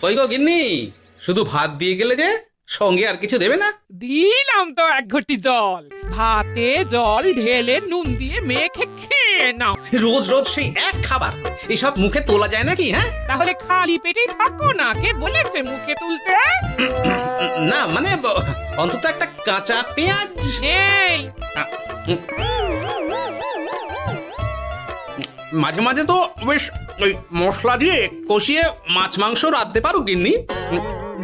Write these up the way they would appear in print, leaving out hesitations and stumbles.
ওই গো গিন্নি, শুধু ভাত দিয়ে গেলে যে, সঙ্গে আর কিছু দেবে না? দিলাম তো এক ঘটি জল, ভাতে জল ঢেলে নুন দিয়ে মেখে খেয়ে নাও। রোজ রোজ সেই এক খাবার, এসব মুখে তোলা যায় নাকি? হ্যাঁ, তাহলে খালি পেটেই থাকো না, কে বলেছে মুখে তুলতে? না মানে অন্তত একটা কাঁচা পেঁয়াজ। এই মাঝে মাঝে তো বেশ ওই মশলা দিয়ে কষিয়ে মাছ মাংস রাঁধতে পারো গিন্নি।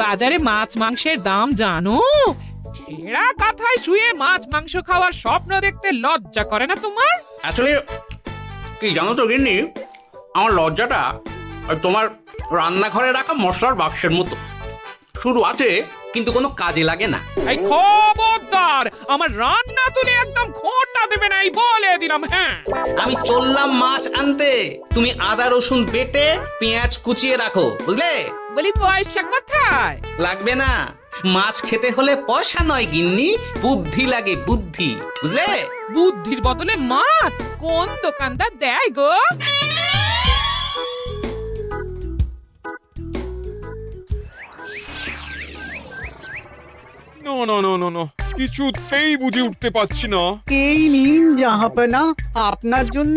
বাজারে মাছ মাংসের দাম জানো? ছেঁড়া কাঁথায় শুয়ে মাছ মাংস খাওয়ার স্বপ্ন দেখতে লজ্জা করে না তোমার? আসলে কি জানো তো গিন্নি, আমার লজ্জাটা ওই তোমার রান্নাঘরে রাখা মশলার বাক্সের মতো, শুরু আছে কিন্তু কোনো কাজে লাগে না। এই খবরদার, আমার রান্না তুলে একদম খোঁটা দেবে না, এই বলে দিলাম। হ্যাঁ, আমি চললাম মাছ আনতে, তুমি আদা রসুন বেটে পেঁয়াজ কুচিয়ে রাখো, বুঝলে? বলি পয়সা কোথায়? লাগবে না, মাছ খেতে হলে পয়সা নয় গিন্নি, বুদ্ধি লাগে, বুদ্ধি, বুঝলে? বুদ্ধির বদলে মাছ কোন দোকানদার দেয় গো? না না না না না, কিছুতেই বুঝে উঠতে পারছি না। এই নিন জাহাপনা, আপনার জন্য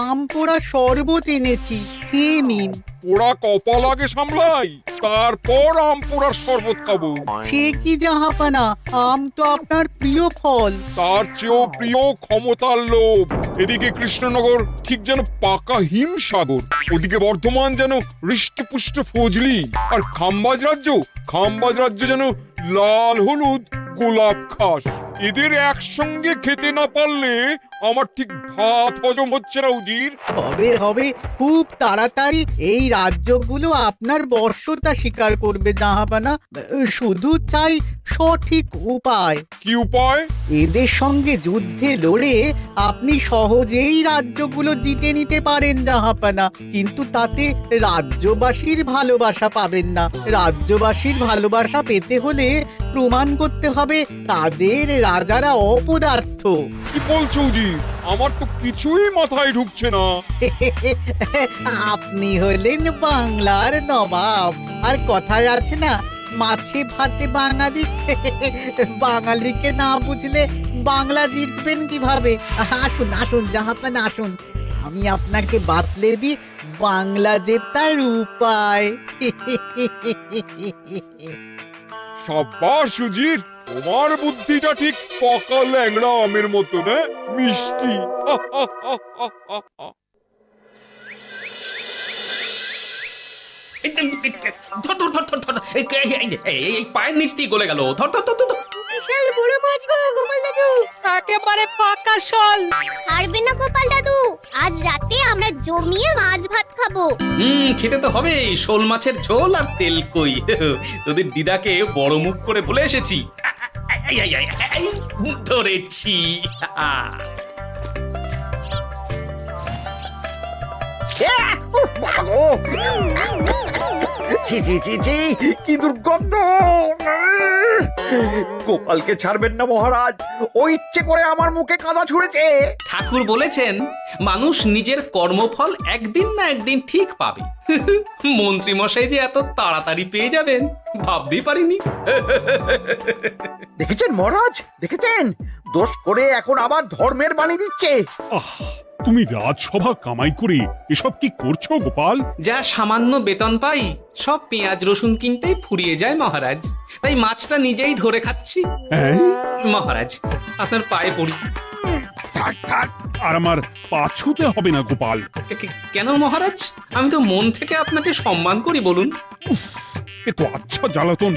আম পোড়া শরবত এনেছি, খেয়ে নিন। ওরা কপাল আগে সামলাই, তারপর আম পোড়ার শরবত খাবো। সে কি জাহাপনা, আম তো আপনার প্রিয় ফল। তার চেয়েও প্রিয় ক্ষমতার লোভ। এদিকে কৃষ্ণনগর ঠিক যেন পাকা হিমসাগর, ওদিকে বর্ধমান যেন হৃষ্টপুষ্ট ফজলি, আর খাম্বাজ রাজ্য যেন লাল হলুদ গোলাপ ঘাস। এদের একসঙ্গে খেতে না পারলে আমার ঠিক ভাত হজম হচ্ছে না উজির। হবে হবে, খুব তাড়াতাড়ি এই রাজ্যগুলো আপনার বর্ষতা স্বীকার করবে জাহাপনা। শুধু চাই সঠিক উপায়। কি উপায়? এদের সঙ্গে যুদ্ধে লড়ে আপনি সহজেই রাজ্যগুলো জিতে নিতে পারেন জাহাপনা, কিন্তু তাতে রাজ্যবাসীর ভালোবাসা পাবেন না। রাজ্যবাসীর ভালোবাসা পেতে হলে প্রমাণ করতে হবে তাদের রাজারা অপদার্থ। কি বলছো উজির? আমার তো কিছুই মাথায় ঢুকছে না। আপনি হলেন বাংলার নবাব, আর কথায় আছে না, মাছে ভাতে বাঙালি। বাঙালিকে না বুঝলে বাংলা জিতবেন কিভাবে? আসুন আসুন জাহাপানা, আসুন, আমি আপনাকে বাতলে দিই বাংলা জেতার উপায়। সাব্বাস উজির, তোমার বুদ্ধিটা ঠিক পাকা ল্যাংড়া আমের মতো, না মিষ্টি। ধর ধর ধর ধর ধর, এই পায়ের নিচ দিয়ে গলে গেল, ধর ধর ধর ধর। বিশাল বড় মাছ গো গোপাল দাদু, একেবারে পাকা শোল। ছাড়বে না গোপাল দাদু, আজ রাতে আমরা জমিয়ে মাছ ভাত খাবো। খেতে তো হবে, শোল মাছের ঝোল আর তেল কই। তোদের দিদাকে বড় মুখ করে বলে এসেছি, এই ধরেছি। ছি ছি ছি ছি, কি দুর্গন্ধ! গোপালকে ছাড়বেন না মহারাজ, ও ইচ্ছে করে আমার মুখে কাঁদা ছুঁড়েছে। ঠাকুর বলেছেন মানুষ নিজের কর্মফল একদিন না একদিন ঠিক পাবে। মন্ত্রী মশাই যে এত তাড়াতাড়ি পেয়ে যাবেন ভাবতেই পারিনি। দেখেছেন মহারাজ, দেখেছেন? দোষ করে এখন আবার ধর্মের বাণী দিচ্ছে। তুমি রাজসভা কামাই করে এসব কি করছো গোপাল? যা সামান্য বেতন পাই সব পেঁয়াজ রসুন কিনতেই ফুরিয়ে যায় মহারাজ, তাই মাছটা নিজেই ধরে খাচ্ছি। হ্যাঁ? মহারাজ আপনার পায়ে পড়ি। থাক থাক, আর আমার পা ছুঁতে হবে না গোপাল। কেন মহারাজ? আমি তো মন থেকে আপনাকে সম্মান করি, বলুন। এ তো আচ্ছা জ্বালাতন।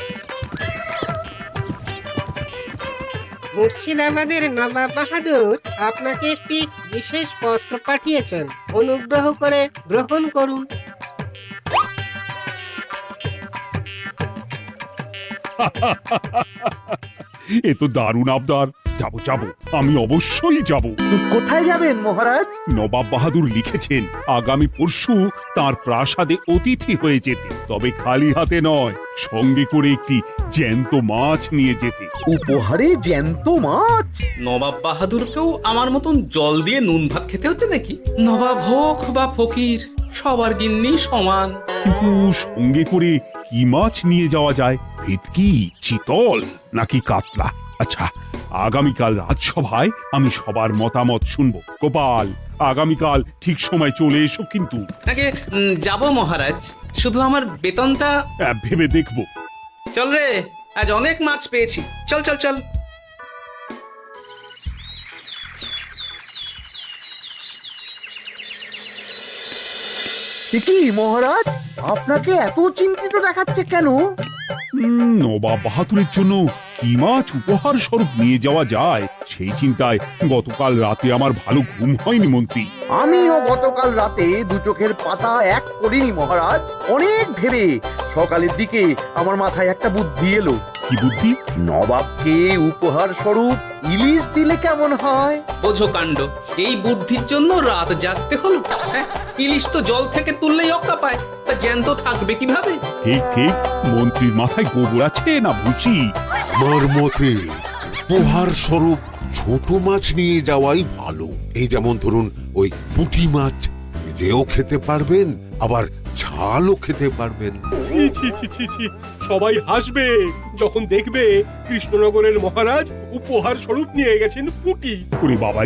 মুর্শিদাবাদের নবাব বাহাদুর আপনাকে একটি বিশেষ পত্র পাঠিয়েছেন, অনুগ্রহ করে গ্রহণ করুন। এ তো দারুণ আবদার। যাবো যাবো, আমি অবশ্যই যাব। কোথায় যাবেন মহারাজ? নবাব বাহাদুর লিখেছেন আগামী পরশু তার প্রাসাদে অতিথি হয়ে যেতে, তবে খালি হাতে নয়, সঙ্গে করে একটি জ্যান্ত মাছ নিয়ে যেতে। উপহারে জ্যান্ত মাছ? নবাব বাহাদুরকেও আমার মতন জল দিয়ে নুন ভাত খেতে হচ্ছে নাকি? নবাব হোক বা ফকির, সবার গিন্নি সমান। কিন্তু সঙ্গে করে কি মাছ নিয়ে যাওয়া যায়? ভেটকি, চিতল নাকি কাতলা? আচ্ছা, আগামীকাল রাজসভায় আমি সবার মতামত শুনবো। গোপাল, আগামীকাল ঠিক সময় চলে এসো কিন্তু। আগে যাব মহারাজ, শুধু আমার বেতনটা। ভেবে দেখবো। চল রে, আজ অনেক মাছ পেয়েছি, চল চল চল। কি মহারাজ, আপনাকে এত চিন্তিত দেখাচ্ছে কেন? নবাব বাহাদুরের জন্য কি মাছ উপহার স্বরূপ নিয়ে যাওয়া যায় সেই চিন্তায় গতকাল রাতে আমার ভালো ঘুম হয়নি মন্ত্রী। আমিও গতকাল রাতে দু চোখের পাতা এক করিনি মহারাজ। অনেক ভেবে সকালের দিকে আমার মাথায় একটা বুদ্ধি এলো। কি বুদ্ধি? নবাবকে উপহার স্বরূপ ইলিশ দিলে কেমন হয়? বোঝো কাণ্ড, এই বুদ্ধির জন্য রাত জাগতে হলো। হ্যাঁ, ইলিশ তো জল থেকে তুললেই অক্কা পায়, তা জ্যান্ত থাকবে কিভাবে? ঠিক ঠিক, মন্ত্রীর মাথায় গোবর আছে না বুঝি? আমার মতে উপহার স্বরূপ ছোট মাছ নিয়ে যাওয়াই ভালো। এই যেমন ধরুন ওই পুঁটি মাছ, নিজেও খেতে পারবেন আবার ঝালও খেতে পারবেন। ছি ছি ছি ছি ছি, সবাই হাসবে যখন দেখবে কৃষ্ণনগরের মহারাজ উপহার স্বরূপ নিয়ে গেছেন পুঁটি। ওরে বাবা,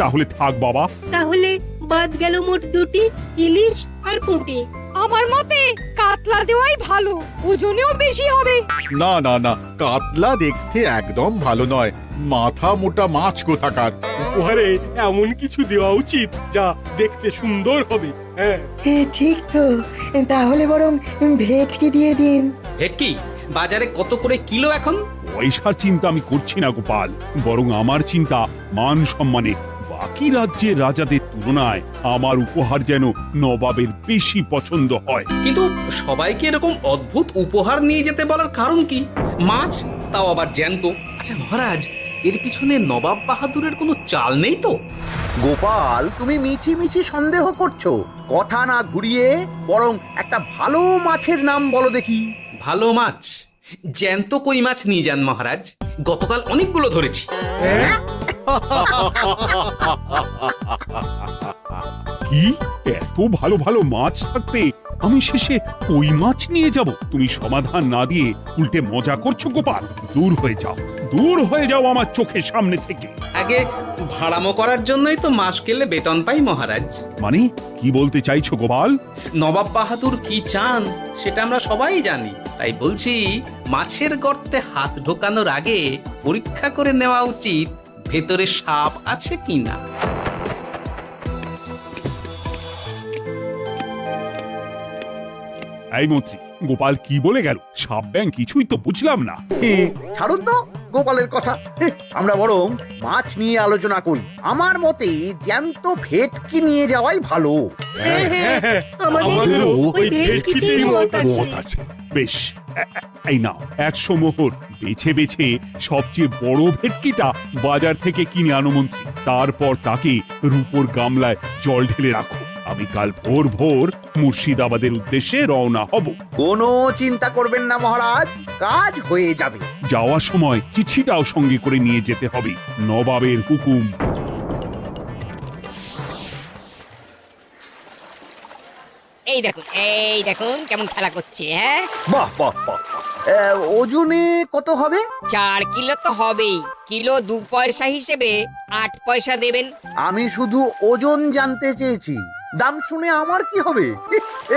তাহলে থাক বাবা। তাহলে বাদ গেল মোট দুটি, ইলিশ আর পুঁটি। আমার মতে কাতলা দেওয়াই ভালো, ওজনেও বেশি হবে। না না না, কাতলা দেখতে একদম ভালো নয়, মাথা মোটা মাছ কোথাকার। উপহারে এমন কিছু দেওয়া উচিত যা দেখতে সুন্দর হবে। হ্যাঁ, ঠিক তো, তাহলে বরং ভেটকি দিয়ে দিন। ভেটকি বাজারে কত করে কিলো এখন? পয়সার চিন্তা আমি করছি না গোপাল, বরং আমার চিন্তা মান সম্মানে। বাকি রাজ্যের রাজাদের তুলনায় আমার উপহার যেন নবাবের বেশি পছন্দ হয়। কিন্তু সবাইকে এরকম অদ্ভুত উপহার নিয়ে যেতে বলার কারণ কি? মাছ, তাও আবার জ্যান্ত। আচ্ছা মহারাজ, এর পিছনে নবাব বাহাদুরের কোনো চাল নেই তো? গোপাল, তুমি মিছি মিছি সন্দেহ করছো। কথা না ঘুরিয়ে বরং একটা ভালো মাছের নাম বলো দেখি। ভালো মাছ? জ্যান্ত কই মাছ নিয়ে যান মহারাজ, গতকাল অনেকগুলো ধরেছি। কি, এত ভালো ভালো মাছ থাকতে আমি শেষে কই মাছ নিয়ে যাব? তুমি সমাধান না দিয়ে উল্টে মজা করছো গোপাল। দূর হয়ে যাও, দূর হয়ে যাও আমার চোখের সামনে থেকে। আগে ভাড়ামো করার জন্যই তো মাস গেলে বেতন পাই মহারাজ। মানে কি বলতে চাইছো গোপাল? নবাব বাহাদুর কি চান সেটা আমরা সবাই জানি, তাই বলছি মাছের গর্তে হাত ঢোকানোর আগে পরীক্ষা করে নেওয়া উচিত ভেতরে সাপ আছে কিনা। এই মন্ত্রী, গোপাল কি বলে গেল? সাপ ব্যাং কিছুই তো বুঝলাম না। ছাড়ুন তো গোপালের কথা, আমরা বরং মাছ নিয়ে আলোচনা করি। আমার মতে জ্যান্ত ভেটকি নিয়ে যাওয়াই ভালো। আমাদেরও ওই ভেটকিতেই মত আছে। বেশ, এই নাও 100 মোহর। বেছে বেছে সবচেয়ে বড় ভেটকিটা বাজার থেকে কিনে আনো মন্ত্রী। তারপর তাকে রূপোর গামলায় জল ঢেলে রাখো। আমি কাল ভোর ভোর মুর্শিদাবাদের উদ্দেশ্যে রওনা হব। কোনো চিন্তা করবেন না মহারাজ, কাজ হয়ে যাবে। যাওয়ার সময় চিঠিটাও সঙ্গে করে নিয়ে যেতে হবে, নবাবের হুকুম। এই দেখুন কেমন খেলা করছে। হ্যাঁ, বাহ বাহ বাহ। ওজনে কত হবে? 4 কিলো তো হবেই। কিলো 2 পয়সা হিসেবে 8 পয়সা দেবেন। আমি শুধু ওজন জানতে চেয়েছি, দাম শুনে আমার কি হবে?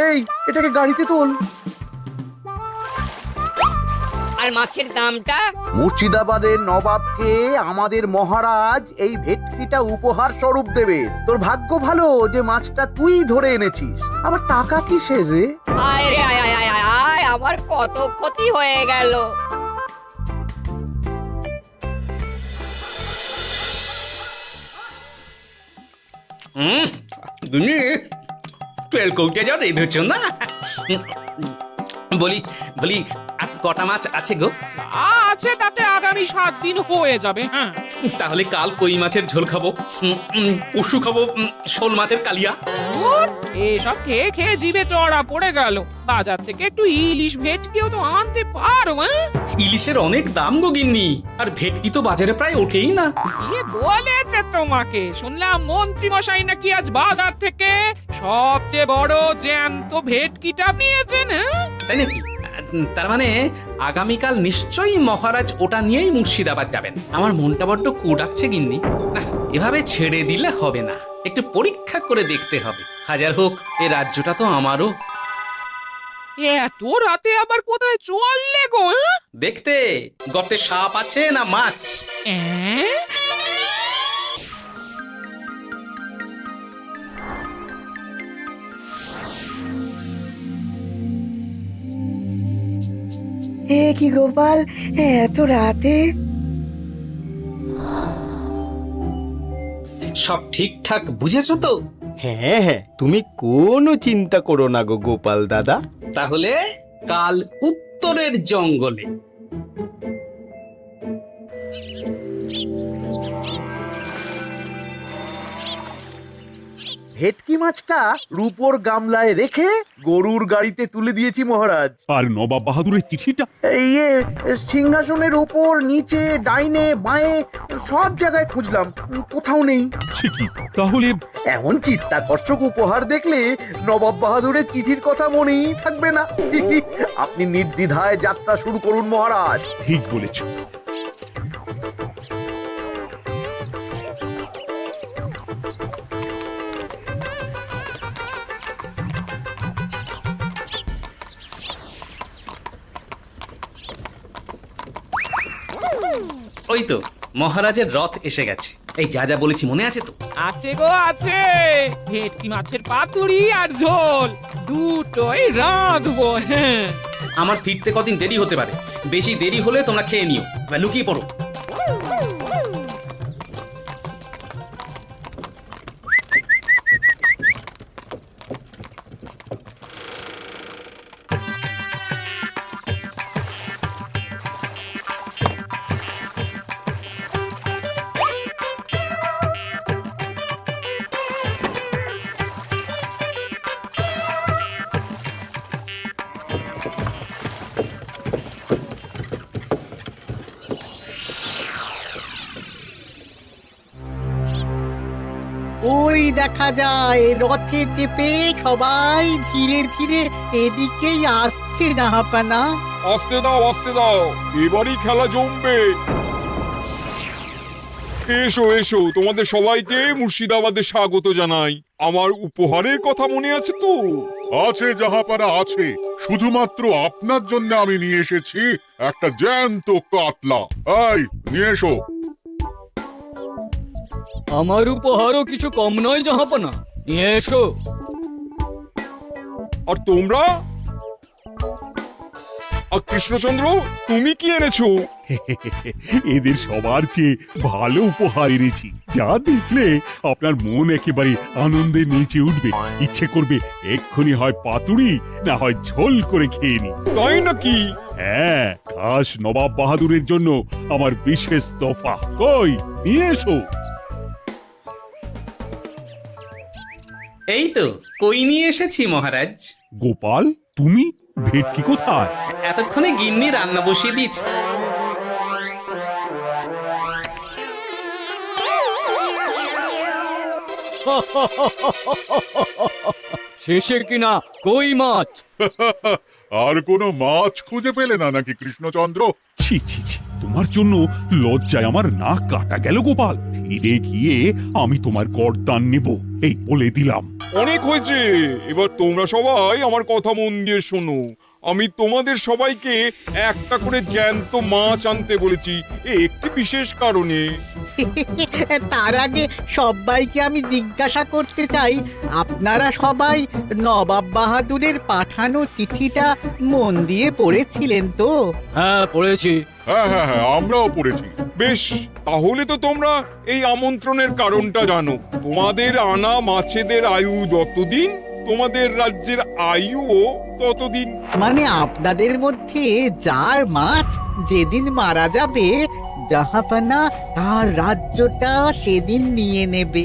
এই, এটাকে গাড়িতে তোল। আর মাছের দামটা? মুর্শিদাবাদের নবাবকে আমাদের মহারাজ এই ভেটকিটা উপহার স্বরূপ দেবে। তোর ভাগ্য ভালো যে মাছটা তুই ধরে এনেছিস। আবার টাকা কিসের রে? আয় রে আয় আয় আয় আয় আয়, আমার কত ক্ষতি হয়ে গেল। গুনি তেল কৌটে যাও রেঁধেছ না? বলি বলি আর কটা মাছ আছে গো? আছে তাতে আগামী 7 দিন হয়ে যাবে। হ্যাঁ, তাহলে কাল কই মাছের ঝোল খাবো, পশু খাবো শোল মাছের কালিয়া। এসব খেয়ে খেয়ে জিভে চড়া পড়ে গেল। বাজার থেকে একটু ইলিশ ভেটকিও তো আনতে পারো। ইলিশের অনেক দাম গো গিন্নি, আর ভেটকি তো বাজারে প্রায় ওঠেই না। কে বলেছে তোমাকে? শুনলাম মন্ত্রী মশাই নাকি আজ বাজার থেকে সবচেয়ে বড় জ্যান্ত ভেটকিটা পেয়েছেন। তাই নাকি? তার মানে আগামীকাল নিশ্চয়ই মহারাজ ওটা নিয়েই মুর্শিদাবাদ যাবেন। আমার মনটা বড্ড কু ডাকছে গিন্নি। না, এভাবে ছেড়ে দিলে হবে না, একটু পরীক্ষা করে দেখতে হবে। হাজার হোক, এ রাজ্যটা তো আমারও। এত রাতে আবার কোথায় চললে গো? দেখতে গর্তে সাপ আছে না মাছ। এ কি গোপাল, এত রাতে? সব ঠিকঠাক বুঝেছো তো? হ্যাঁ হ্যাঁ, তুমি কোনো চিন্তা করো না গো গোপাল দাদা। তাহলে কাল উত্তরের জঙ্গলে। ভেটকি মাছটা রূপোর গামলায় রেখে গরুর গাড়িতে তুলে দিয়েছি মহারাজ। আর নবাব বাহাদুরের চিঠিটা? ইয়ে, সিংহাসনের ওপর, নিচে, ডাইনে, বাঁয়ে সব জায়গায় খুঁজলাম, কোথাও নেই। সে কি তাহলে? এমন চিত্তাকর্ষক উপহার দেখলে নবাব বাহাদুরের চিঠির কথা মনেই থাকবে না। আপনি নির্দ্বিধায় যাত্রা শুরু করুন মহারাজ। ঠিক বলেছো। ওই তো মহারাজের রথ এসে গেছে। এই যা যা বলেছি মনে আছে তো? আছে গো আছে। ভেটকি মাছের পাতুরি আর ঝোল দুটোই রাঁধবো। হ্যাঁ, আমার ফিরতে কদিন দেরি হতে পারে, বেশি দেরি হলে তোমরা খেয়ে নিও, এবার লুকিয়ে পড়ো। ওই দেখা যায় রথে চেপে সবাই ধীরে ধীরে এদিকেই আসছে জাহাপানা। আসতে দাও, আসতে দাও, এবারই খেলা জমবে। এসো এসো, তোমাদের সবাইকে মুর্শিদাবাদে স্বাগত জানাই। আমার উপহারের কথা মনে আছে তো? আছে জাহাপানা আছে, শুধুমাত্র আপনার জন্য আমি নিয়ে এসেছি একটা জ্যান্ত কাতলা। এই নিয়ে এসো। আমার উপহারও কিছু কম নয় জাহাপানা, নিয়ে এসো। আর তোমরা? আর কৃষ্ণচন্দ্র, তুমি কি এনেছো? এদের সবার চেয়ে ভালো উপহার এনেছি, যা দেখলে আপনার মন একেবারে আনন্দে নেচে উঠবে। ইচ্ছে করবে এক্ষুনি হয় পাতুরি না হয় ঝোল করে খেয়ে নি। তাই নাকি? হ্যাঁ, খাস নবাব বাহাদুরের জন্য আমার বিশেষ তোফা। কই, নিয়ে এসো। এই তো কই নিয়ে এসেছি মহারাজ। গোপাল, তুমি? ভেটকি কোথায়? এতক্ষণে গিন্নি রান্না বসিয়ে দিয়েছে। শেষে কিনা কই মাছ? আর কোনো মাছ খুঁজে পেলে না নাকি কৃষ্ণচন্দ্র? ছি ছি ছি, তোমার জন্য লজ্জায় আমার নাক কাটা গেল গোপাল। ফিরে গিয়ে আমি তোমার গর্দান নেব, এই বলে দিলাম। অনেক হয়েছে, এবার তোমরা সবাই আমার কথা মন দিয়ে শোনো। আমি তোমাদের সবাইকে একটা করে জ্যান্ত মাছ আনতে বলেছি একটি বিশেষ কারণে। তার আগে সবাইকে আমি জিজ্ঞাসা করতে চাই, আপনারা সবাই নবাব বাহাদুরের পাঠানো চিঠিটা মন দিয়ে পড়েছিলেন তো? হ্যাঁ পড়েছি। হ্যাঁ হ্যাঁ হ্যাঁ, আমরাও পড়েছি। বেশ, তাহলে তো তোমরা এই আমন্ত্রণের কারণটা জানো। তোমাদের আনা মাছেদের আয়ু যতদিন, তোমাদের রাজ্যের আয়ুও ততদিন। মানে আপনাদের মধ্যে যার মাছ যেদিন মারা যাবে, জাহাপানা তার রাজ্যটা সেদিন নিয়ে নেবে।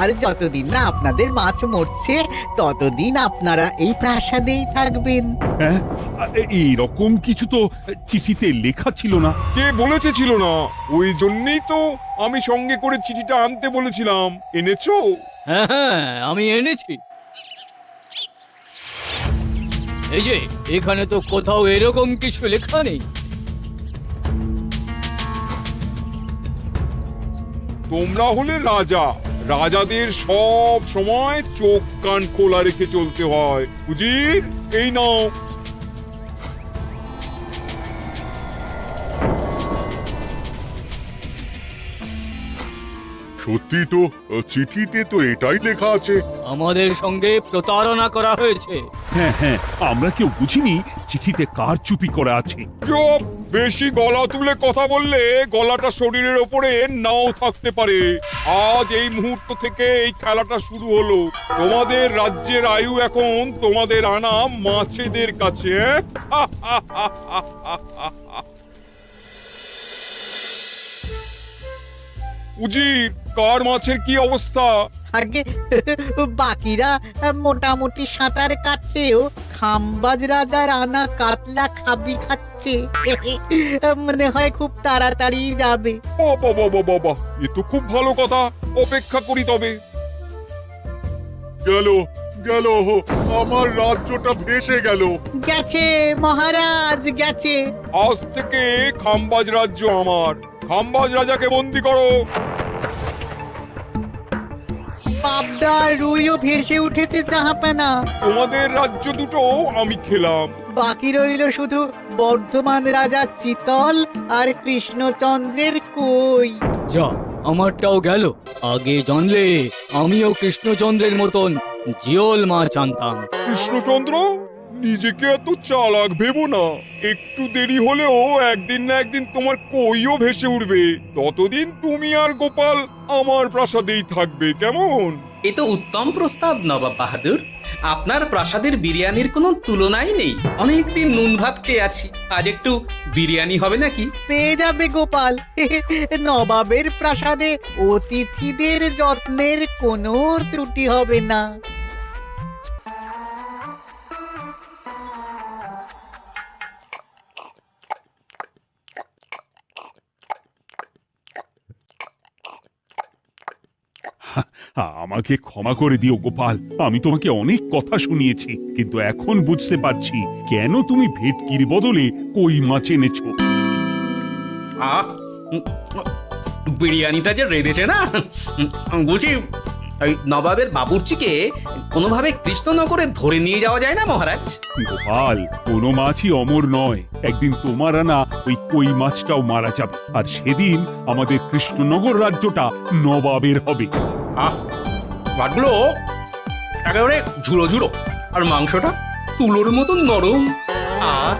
আর যতদিন না আপনাদের মাছ মরছে ততদিন আপনারা এই প্রাসাদেই থাকবেন। হ্যাঁ, এইরকম কিছু তো চিঠিতে লেখা ছিল না। কে বলেছে ছিল না? ওই জন্যই তো আমি সঙ্গে করে চিঠিটা আনতে বলেছিলাম। এনেছো? হ্যাঁ হ্যাঁ, আমি এনেছি। এই যে এখানে তো কোথাও এরকম কিছু লেখা নেই। তোমরা হলে রাজা, রাজাদের সব সময় চোখ কান খোলা রেখে চলতে হয়। উজির, এই নাও। সত্যি তো, চিঠিতে তো এটাই লেখা আছে। আমাদের সঙ্গে প্রতারণা করা হয়েছে। হ্যাঁ হ্যাঁ, আমরা কেউ বুঝিনি চিঠিতে কার চুপি করা আছে। চুপ! বেশি গলা তুলে কথা বললে গলাটা শরীরের ওপরে নাও থাকতে পারে। আজ এই মুহূর্ত থেকে এই খেলাটা শুরু হলো। তোমাদের রাজ্যের আয়ু এখন তোমাদের আনা মাছেদের কাছে। উজির, কার মাছের কি অবস্থা? আগে বাকিরা মোটামুটি সাঁতার কাটছেও, খাম্বাজ রাজার আনা কাতলা খাবি খাচ্ছে। মনে হয় খুব তাড়াতাড়ি যাবে। বাবা বাবা বাবা, এ তো খুব ভালো কথা। অপেক্ষা করি তবে। গেল গেল, আমার রাজ্যটা ভেসে গেল। গেছে মহারাজ, গেছে। আজ থেকে খাম্বাজ রাজ্য আমার। খাম্বাজ রাজাকে বন্দি করো। পাবদা রুইও ভেসে উঠেছে জাহাপানা। তোমাদের রাজ্য দুটো আমি খেলাম। বাকি রইল শুধু বর্ধমান রাজা চিতল আর কৃষ্ণচন্দ্রের কই। যা, আমারটাও গেল। আগে জানলে আমিও কৃষ্ণচন্দ্রের মতন জিওল মাছ আনতাম। কৃষ্ণচন্দ্র, নিজেকে এত চালাক ভেবো না। একটু দেরি হলেও একদিন না একদিন তোমার কইও ভেসে উঠবে। ততদিন তুমি আর গোপাল আমার প্রাসাদেই থাকবে, কেমন? এ তো উত্তম প্রস্তাব নবাব বাহাদুর। আপনার প্রাসাদের বিরিয়ানির কোনো তুলনাই নেই। অনেকদিন নুন ভাত খেয়ে আছি, আজ একটু বিরিয়ানি হবে নাকি? পেয়ে যাবে গোপাল। নবাবের প্রাসাদে অতিথিদের যত্নের কোনো ত্রুটি হবে না। আমাকে ক্ষমা করে দিও গোপাল, আমি তোমাকে অনেক কথা শুনিয়েছি, কিন্তু এখন বুঝতে পারছি কেন তুমি ভেটকির বদলে কই মাছ এনেছো। আহ, বিরিয়ানিটা যে রেঁধেছে না, বুঝি ওই নবাবের বাবুর্চিকে কোনোভাবে কৃষ্ণনগরে ধরে নিয়ে যাওয়া যায় না মহারাজ? গোপাল, কোনো মাছই অমর নয়। একদিন তোমার আনা ওই কই মাছটাও মারা যাবে, আর সেদিন আমাদের কৃষ্ণনগর রাজ্যটা নবাবের হবে। আহ, ভাতগুলো একেবারে ঝুড়ো ঝুড়ো, আর মাংসটা তুলোর মতন নরম। আহ,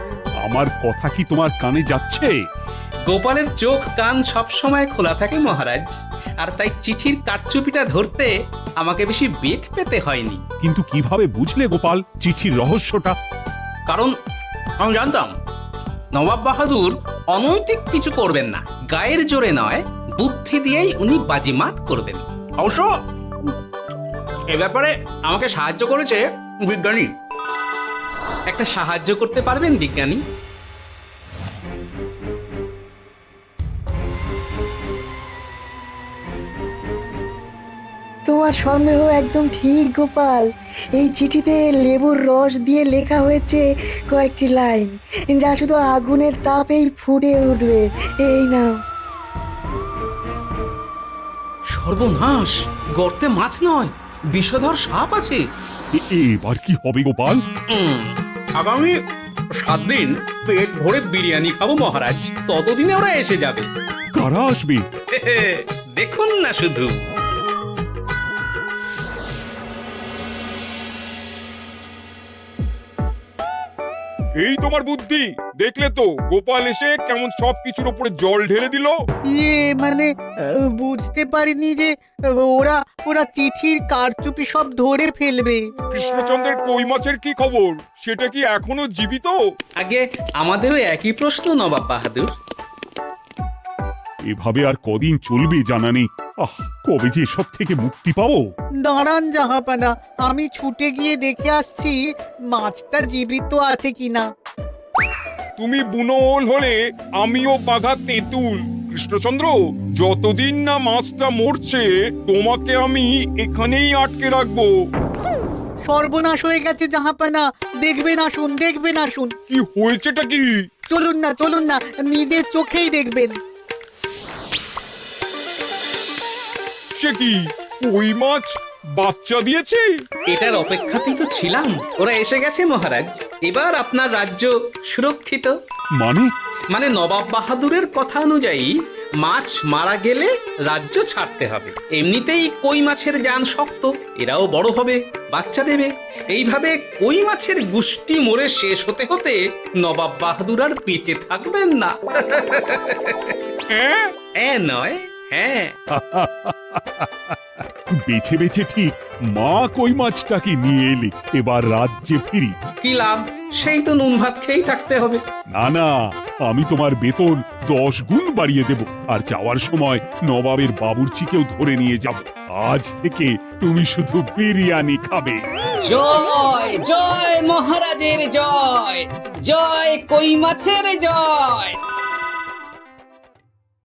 আমার কথা কি তোমার কানে যাচ্ছে? গোপালের চোখ কান সব সময় খোলা থাকে মহারাজ, আর তাই চিঠির কারচুপিটা ধরতে আমাকে বেশি বেগ পেতে হয়নি। কিন্তু কিভাবে বুঝলে গোপাল চিঠির রহস্যটা? কারণ আমি জানতাম নবাব বাহাদুর অনৈতিক কিছু করবেন না। গায়ের জোরে নয়, বুদ্ধি দিয়েই উনি বাজিমাত করবেন। অবশ্য এ ব্যাপারে আমাকে সাহায্য করেছে বিজ্ঞানী। একটা সাহায্য করতে পারবেন বিজ্ঞানী? তোমার সন্দেহ একদম ঠিক গোপাল। এই চিঠিতে লেবুর রস দিয়ে লেখা হয়েছে কয়েকটি লাইন, যা শুধু আগুনের তাপেই ফুটে উঠবে। এই নাও। সর্বনাশ! গর্তে মাছ নয়, বিষধর সাপ আছে। এবার কি হবে গোপাল? আগামী 7 দিন পেট ভরে বিরিয়ানি খাবো মহারাজ। ততদিনে ওরা এসে যাবে। কারা আসবে? দেখুন না শুধু। এই তোমার বুদ্ধি, দেখলে তো গোপাল এসে কেমন সবকিছুর উপরে জল ঢেলে দিল। মানে বুঝতে পারিনি যে ওরা ওরা চিঠির কারচুপি সব ধরে ফেলবে। কৃষ্ণচন্দ্রের কই মাছের কি খবর? সেটা কি এখনো জীবিত? আগে আমাদেরও একই প্রশ্ন নবাব বাহাদুর। এভাবে আর কদিন চলবে জানা নেই। কবে যে সব থেকে মুক্তি পাবো। দাঁড়ান জাহাপানা, আমি ছুটে গিয়ে দেখে আসছি মাছটা জীবিত আছে কিনা। তুমি বুনোল হলে আমিও বাঘা তেঁতুল। কৃষ্ণচন্দ্র, যতদিন না মাছটা মরছে তোমাকে আমি এখানেই আটকে রাখবো। সর্বনাশ হয়ে গেছে জাহাপানা, দেখবেন আসুন, দেখবেন আসুন। কি হয়েছেটা কি? চলুন না, চলুন না, নিজের চোখেই দেখবেন। সে কি, ওই মাছ বাচ্চা দিয়েছে? এটার অপেক্ষাতেই তো ছিলাম। ওরা এসে গেছে মহারাজ, এবার আপনার রাজ্য সুরক্ষিত। মানে নবাব বাহাদুরের কথা অনুযায়ী মাছ মারা গেলে রাজ্য ছাড়তে হবে। এমনিতেই কই মাছের জান শক্ত, এরাও বড় হবে, বাচ্চা দেবে। এইভাবে কই মাছের গুষ্টি মরে শেষ হতে হতে নবাব বাহাদুর আর বেঁচে থাকবেন না। নয়, হ্যাঁ। বেছে বেছে ঠিক মা কই মাছটাকে নিয়ে এলে, এবার রাজ্যে ফিরি। কি লাভ, সেই তো নুন ভাত খেয়েই থাকতে হবে। না না, আমি তোমার বেতন 10 গুণ বাড়িয়ে দেব, আর যাওয়ার সময় নবাবের বাবুর্চিকেও ধরে নিয়ে যাব। আজ থেকে তুমি শুধু বিরিয়ানি খাবে। জয় জয় মহারাজের জয়, জয় কই মাছের জয়।